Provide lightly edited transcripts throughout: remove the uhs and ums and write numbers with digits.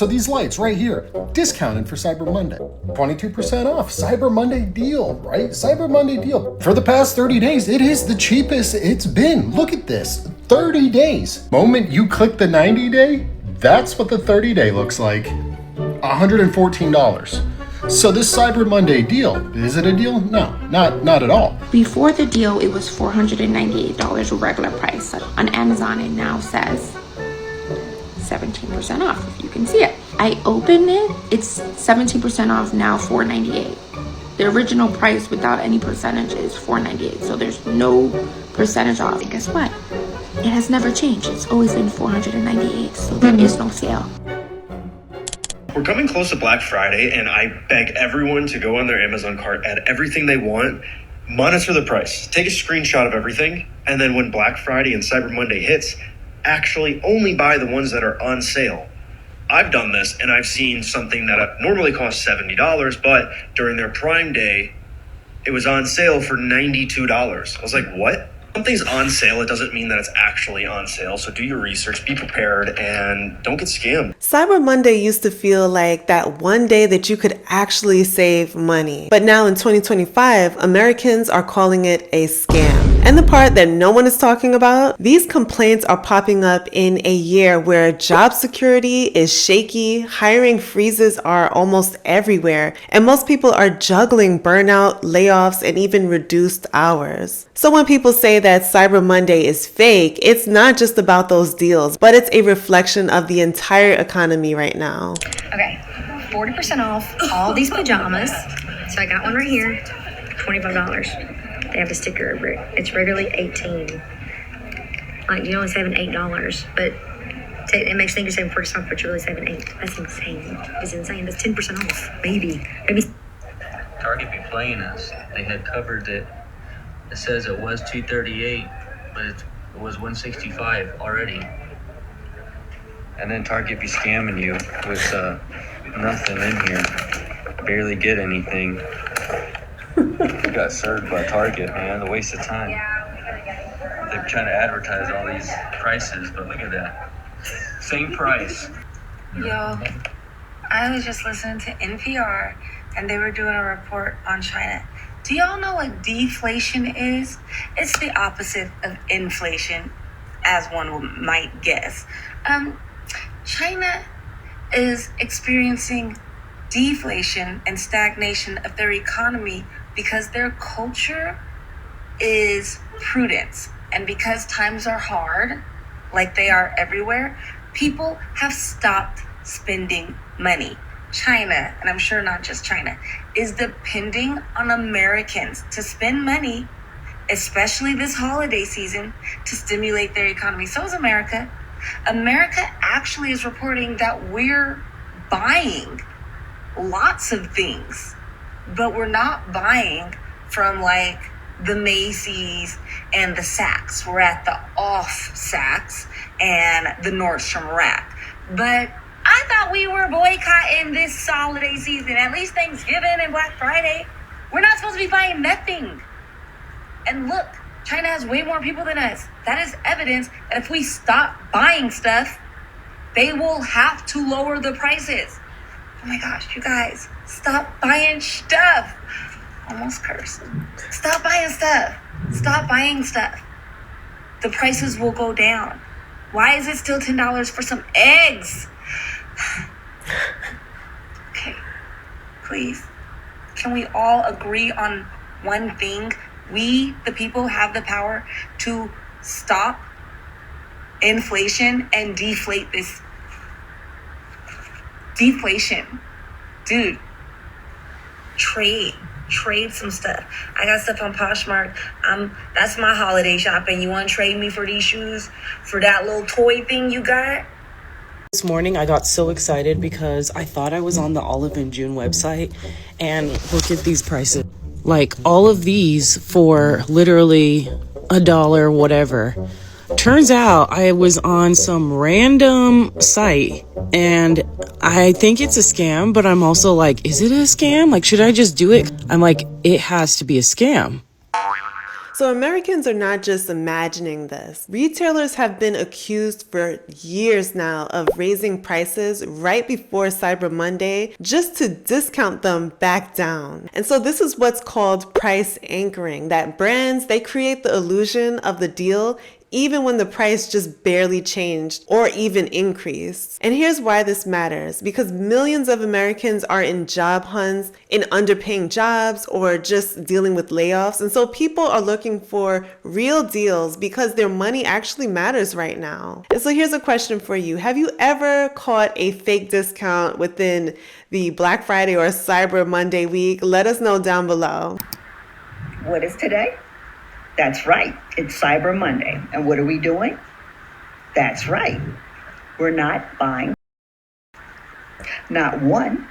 So these lights right here, discounted for Cyber Monday. 22% off, Cyber Monday deal, right? Cyber Monday deal. For the past 30 days, it is the cheapest it's been. Look at this, 30 days. Moment you click the 90 day, that's what the 30 day looks like. $114. So this Cyber Monday deal, is it a deal? No, not at all. Before the deal, it was $498 regular price. On Amazon, it now says 17% off, if you can see it. I open it, it's 17% off now, $498. The original price without any percentage is $498, so there's no percentage off. And guess what? It has never changed. It's always been $498, so there is no sale. We're coming close to Black Friday, and I beg everyone to go on their Amazon cart, add everything they want, monitor the price, take a screenshot of everything, and then when Black Friday and Cyber Monday hits, actually only buy the ones that are on sale. I've done this, and I've seen something that normally costs $70, but during their Prime Day, it was on sale for $92. I was like, what? Something's on sale, it doesn't mean that it's actually on sale. So do your research, be prepared, and don't get scammed. Cyber Monday used to feel like that one day that you could actually save money. But now in 2025, Americans are calling it a scam. And the part that no one is talking about, these complaints are popping up in a year where job security is shaky, hiring freezes are almost everywhere, and most people are juggling burnout, layoffs, and even reduced hours. So when people say that Cyber Monday is fake, it's not just about those deals, but it's a reflection of the entire economy right now. Okay, 40% off all these pajamas. So I got one right here, $25. They have a sticker over it. It's regularly $18. Like, you're only saving $8, but it makes you think you're saving 40% off, but you're really saving $8. That's insane. It's insane. That's 10% off. Maybe. Target be playing us. They had covered it. It says it was $238, but it was $165 already. And then Target be scamming you with nothing in here. Barely get anything. We got served by Target, man. A waste of time. They're trying to advertise all these prices, but look at that. Same price. Yo, I was just listening to NPR, and they were doing a report on China. Do y'all know what deflation is? It's the opposite of inflation, as one might guess. China is experiencing deflation and stagnation of their economy because their culture is prudence. And because times are hard, like they are everywhere, people have stopped spending money. China, and I'm sure not just China, is depending on Americans to spend money, especially this holiday season, to stimulate their economy. So is America. America actually is reporting that we're buying lots of things, but we're not buying from like the Macy's and the Saks. We're at the off Saks and the Nordstrom Rack. But I thought we were boycotting this holiday season, at least Thanksgiving and Black Friday. We're not supposed to be buying nothing. And look, China has way more people than us. That is evidence that if we stop buying stuff, they will have to lower the prices. Oh my gosh, you guys, stop buying stuff. Almost cursed. Stop buying stuff. Stop buying stuff. The prices will go down. Why is it still $10 for some eggs? Okay, please. Can we all agree on one thing? We, the people, have the power to stop inflation and deflate this. Deflation. Dude, trade some stuff. I got stuff on Poshmark. That's my holiday shopping. You want to trade me for these shoes? For that little toy thing you got? This morning I got so excited because I thought I was on the Olive and June website, and look at these prices. Like all of these for literally $1, whatever. Turns out I was on some random site, and I think it's a scam, but I'm also like, is it a scam? Like, should I just do it? I'm like, it has to be a scam. So Americans are not just imagining this. Retailers have been accused for years now of raising prices right before Cyber Monday just to discount them back down. And so this is what's called price anchoring, that brands, they create the illusion of the deal even when the price just barely changed or even increased. And here's why this matters, because millions of Americans are in job hunts, in underpaying jobs, or just dealing with layoffs. And so people are looking for real deals because their money actually matters right now. And so here's a question for you. Have you ever caught a fake discount within the Black Friday or Cyber Monday week? Let us know down below. What is today? That's right. It's Cyber Monday. And what are we doing? That's right. We're not buying not one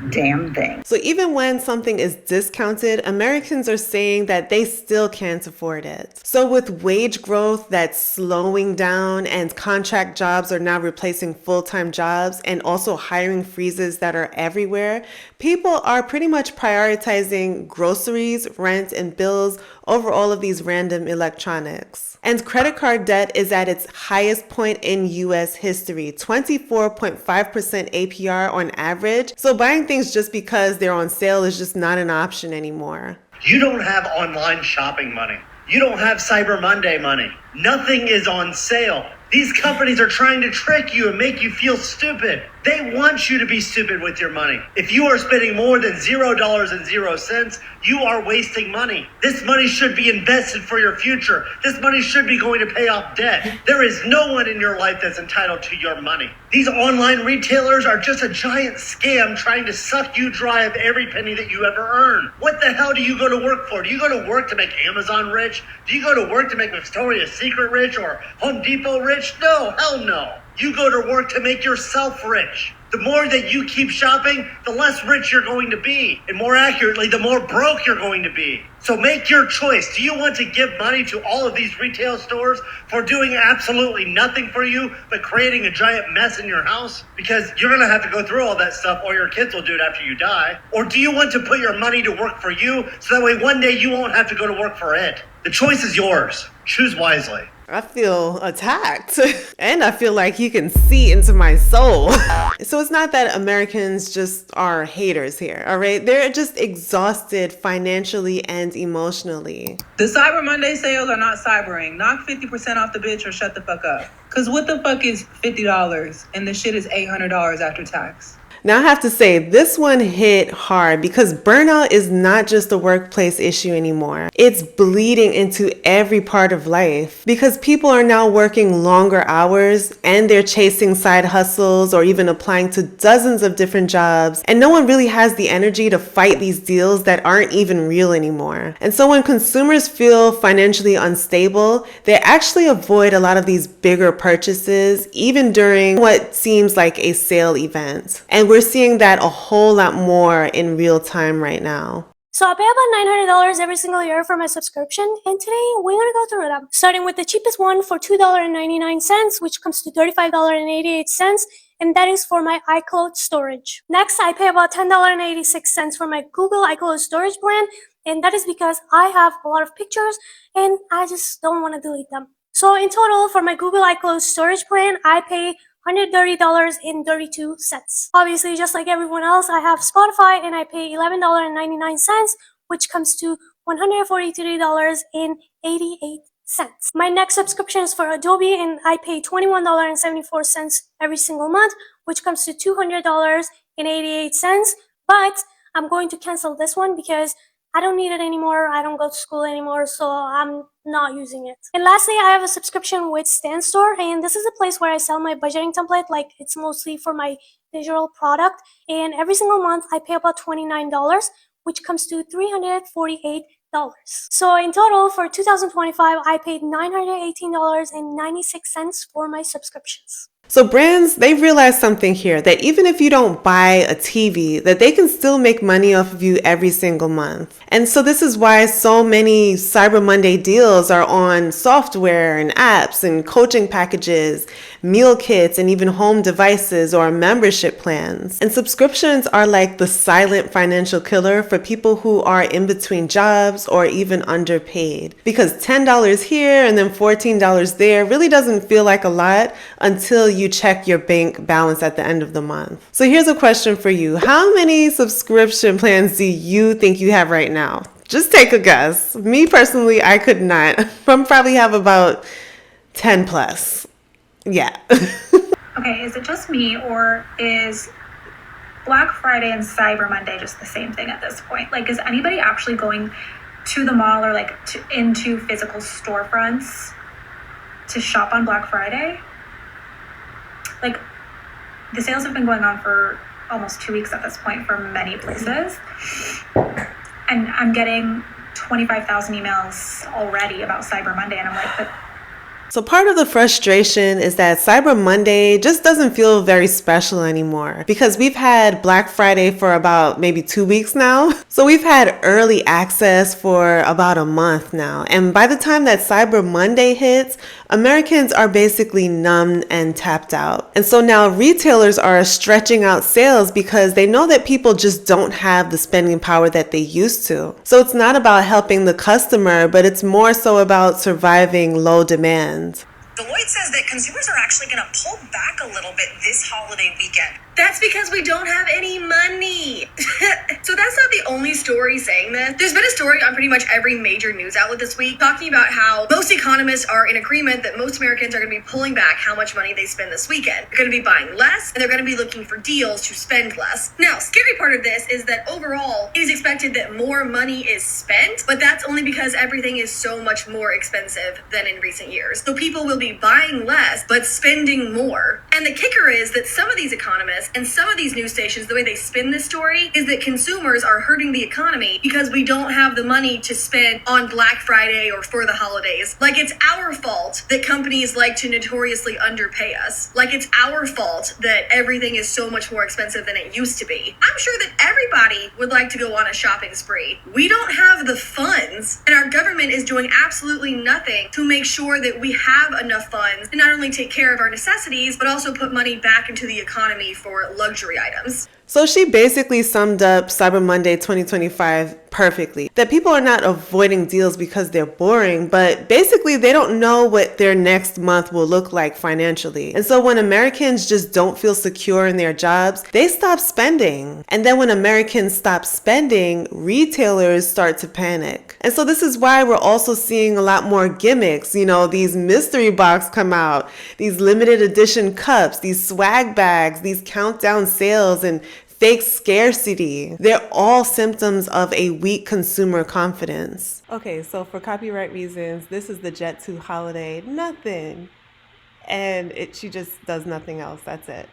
damn thing. So even when something is discounted, Americans are saying that they still can't afford it. So with wage growth that's slowing down and contract jobs are now replacing full-time jobs and also hiring freezes that are everywhere, people are pretty much prioritizing groceries, rent, and bills over all of these random electronics. And credit card debt is at its highest point in US history, 24.5% APR on average. So buying things just because they're on sale is just not an option anymore. You don't have online shopping money. You don't have Cyber Monday money. Nothing is on sale. These companies are trying to trick you and make you feel stupid. They want you to be stupid with your money. If you are spending more than $0.00, you are wasting money. This money should be invested for your future. This money should be going to pay off debt. There is no one in your life that's entitled to your money. These online retailers are just a giant scam trying to suck you dry of every penny that you ever earn. What the hell do you go to work for? Do you go to work to make Amazon rich? Do you go to work to make Victoria's Secret rich or Home Depot rich? No, hell no. You go to work to make yourself rich. The more that you keep shopping, the less rich you're going to be. And more accurately, the more broke you're going to be. So make your choice. Do you want to give money to all of these retail stores for doing absolutely nothing for you but creating a giant mess in your house? Because you're going to have to go through all that stuff or your kids will do it after you die. Or do you want to put your money to work for you so that way one day you won't have to go to work for it? The choice is yours. Choose wisely. I feel attacked and I feel like you can see into my soul. So it's not that Americans just are haters here, all right? They're just exhausted financially and emotionally. The Cyber Monday sales are not cybering. Knock 50% off the bitch or shut the fuck up. Cause what the fuck is $50 and the shit is $800 after tax? Now I have to say, this one hit hard because burnout is not just a workplace issue anymore. It's bleeding into every part of life because people are now working longer hours and they're chasing side hustles or even applying to dozens of different jobs. And no one really has the energy to fight these deals that aren't even real anymore. And so when consumers feel financially unstable, they actually avoid a lot of these bigger purchases, even during what seems like a sale event. And we're seeing that a whole lot more in real time right now. So I pay about $900 every single year for my subscription, and today we're gonna go through them. Starting with the cheapest one for $2.99, which comes to $35.88, and that is for my iCloud storage. Next, I pay about $10.86 for my Google iCloud storage plan, and that is because I have a lot of pictures and I just don't want to delete them. So in total, for my Google iCloud storage plan, I pay $130.32. Obviously, just like everyone else, I have Spotify and I pay $11.99, which comes to $143.88. My next subscription is for Adobe and I pay $21.74 every single month, which comes to $200.88. But I'm going to cancel this one because I don't need it anymore. I don't go to school anymore, so I'm not using it. And lastly, I have a subscription with Stan Store, and this is a place where I sell my budgeting template. Like, it's mostly for my digital product, and every single month I pay about $29, which comes to $348. So in total for 2025, I paid $918.96 for my subscriptions. So brands, they've realized something here, that even if you don't buy a TV, that they can still make money off of you every single month. And so this is why so many Cyber Monday deals are on software and apps and coaching packages, meal kits, and even home devices or membership plans. And subscriptions are like the silent financial killer for people who are in between jobs or even underpaid. Because $10 here and then $14 there really doesn't feel like a lot until you check your bank balance at the end of the month. So here's a question for you. How many subscription plans do you think you have right now? Just take a guess. Me personally, I could not. I probably have about 10 plus. Yeah. Okay, is it just me, or is Black Friday and Cyber Monday just the same thing at this point? Like, is anybody actually going to the mall or like into physical storefronts to shop on Black Friday? Like, the sales have been going on for almost 2 weeks at this point for many places. And I'm getting 25,000 emails already about Cyber Monday. And I'm like, but So part of the frustration is that Cyber Monday just doesn't feel very special anymore, because we've had Black Friday for about maybe 2 weeks now. So we've had early access for about a month now. And by the time that Cyber Monday hits, Americans are basically numbed and tapped out. And so now retailers are stretching out sales because they know that people just don't have the spending power that they used to. So it's not about helping the customer, but it's more so about surviving low demand. Deloitte says that consumers are actually going to pull back a little bit this holiday weekend. That's because we don't have any money. So that's not the only story saying this. There's been a story on pretty much every major news outlet this week talking about how most economists are in agreement that most Americans are going to be pulling back how much money they spend this weekend. They're going to be buying less, and they're going to be looking for deals to spend less. Now, scary part of this is that overall, it is expected that more money is spent, but that's only because everything is so much more expensive than in recent years. So people will be buying less, but spending more. And the kicker is that some of these economists and some of these news stations, the way they spin this story is that consumers are hurting the economy because we don't have the money to spend on Black Friday or for the holidays. Like, it's our fault that companies like to notoriously underpay us. Like, it's our fault that everything is so much more expensive than it used to be. I'm sure that everybody would like to go on a shopping spree. We don't have the funds, and our government is doing absolutely nothing to make sure that we have enough funds to not only take care of our necessities, but also put money back into the economy for luxury items. So she basically summed up Cyber Monday 2025 perfectly. That people are not avoiding deals because they're boring, but basically they don't know what their next month will look like financially. And so when Americans just don't feel secure in their jobs, they stop spending. And then when Americans stop spending, retailers start to panic. And so this is why we're also seeing a lot more gimmicks. You know, these mystery box come out, these limited edition cups, these swag bags, these countdown sales, and fake scarcity. They're all symptoms of a weak consumer confidence. Okay, so for copyright reasons, this is the Jet 2 holiday. Nothing. And she just does nothing else. That's it.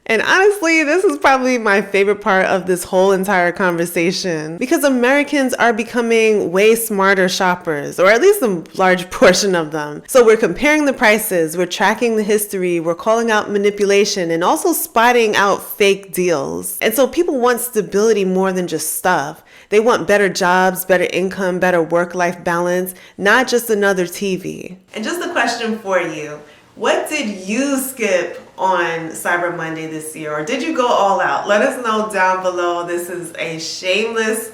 And honestly, this is probably my favorite part of this whole entire conversation, because Americans are becoming way smarter shoppers, or at least a large portion of them. So we're comparing the prices, we're tracking the history, we're calling out manipulation, and also spotting out fake deals. And so people want stability more than just stuff. They want better jobs, better income, better work-life balance, not just another TV. And just a question for you. What did you skip on Cyber Monday this year? Or did you go all out? Let us know down below. This is a shameless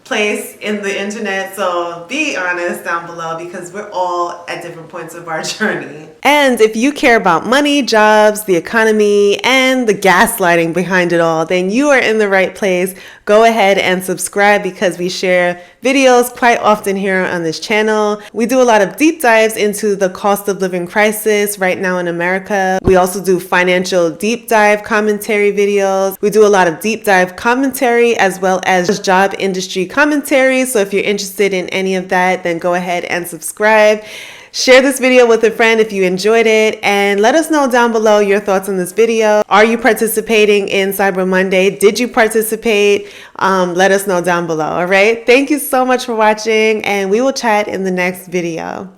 place in the internet, so be honest down below, because we're all at different points of our journey. And if you care about money, jobs, the economy, and the gaslighting behind it all, then you are in the right place. Go ahead and subscribe, because we share videos quite often here on this channel. We do a lot of deep dives into the cost of living crisis right now in America. We also do financial deep dive commentary videos. We do a lot of deep dive commentary as well as job industry commentary. So if you're interested in any of that, then go ahead and subscribe. Share this video with a friend if you enjoyed it, and let us know down below your thoughts on this video. Are you participating in Cyber Monday? Did you participate? Let us know down below, all right? Thank you so much for watching, and we will chat in the next video.